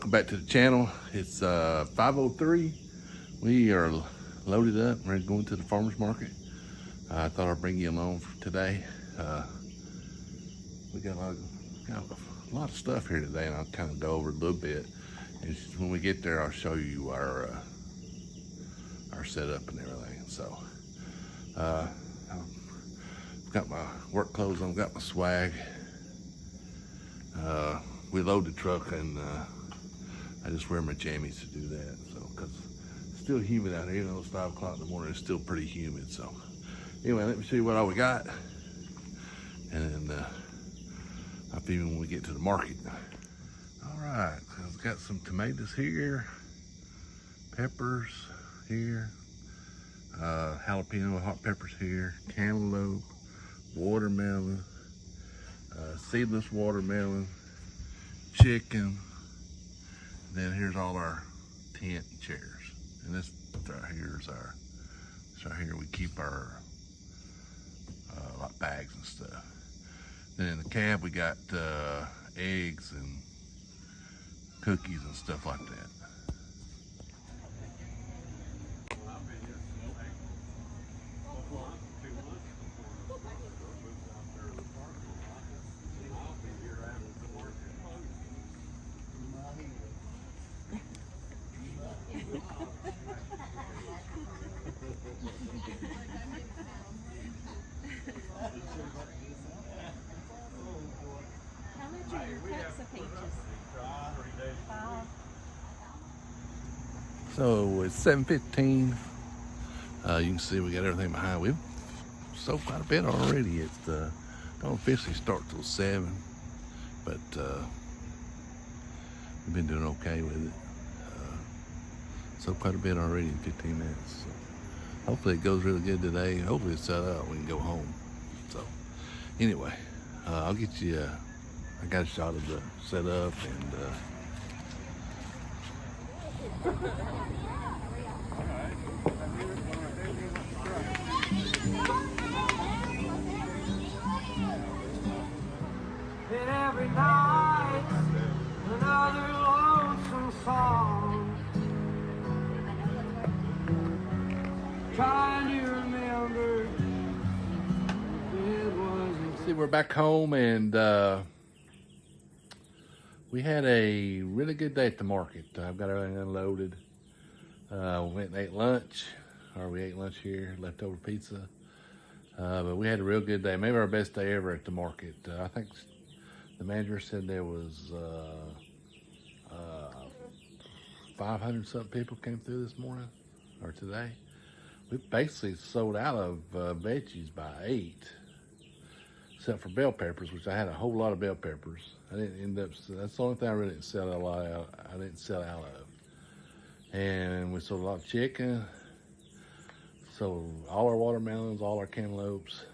welcome back to the channel. It's 5:03. We are loaded up, ready to go into the farmer's market. I thought I'd bring you along for today. We got a lot of stuff here today, and I'll kind of go over a little bit. And when we get there, I'll show you our setup and everything. So I've got my work clothes on, got my swag. We load the truck, and I just wear my jammies to do that. So, because it's still humid out here, even though it's 5 o'clock in the morning, it's still pretty humid. So, anyway, let me show you what all we got, and then I'll feed you when we get to the market. All right, so I've got some tomatoes here, peppers here, jalapeno hot peppers here, cantaloupe, watermelon, seedless watermelon, chicken. And then here's all our tent chairs. And this right here is our, so here we keep our like bags and stuff. Then in the cab we got eggs and cookies and stuff like that. How much are your cups of peaches? 5. So it's 7:15. You can see we got everything behind. We've sold quite a bit already. It don't officially start till 7, but we've been doing okay with it. Sold quite a bit already in 15 minutes. So hopefully it goes really good today. Hopefully it's set up. We can go home. So anyway, I'll get you. I got a shot of the setup and. And every night, another lonesome song, trying to remember it wasn't. See, we're back home, and we had a really good day at the market. I've got everything unloaded. We went and ate lunch, or we ate lunch here, leftover pizza. But we had a real good day, maybe our best day ever at the market. I think the manager said there was 500 something people came through this morning, or today. We basically sold out of veggies by 8, except for bell peppers, which I had a whole lot of bell peppers. I didn't end up, that's the only thing I really didn't sell a lot out, I didn't sell out of. And we sold a lot of chicken, sold all our watermelons, all our cantaloupes,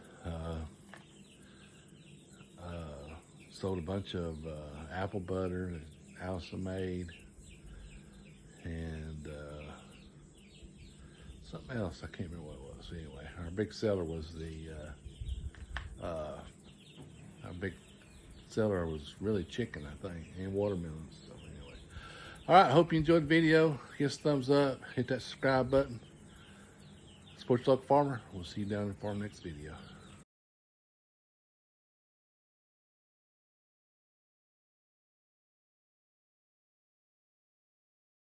sold a bunch of apple butter that Allison made, and something else, I can't remember what it was. Anyway, our big seller was our big seller was really chicken, I think, and watermelons. So anyway, all right, hope you enjoyed the video. Give us a thumbs up, hit that subscribe button. Support your local farmer. We'll see you down in the farm next video.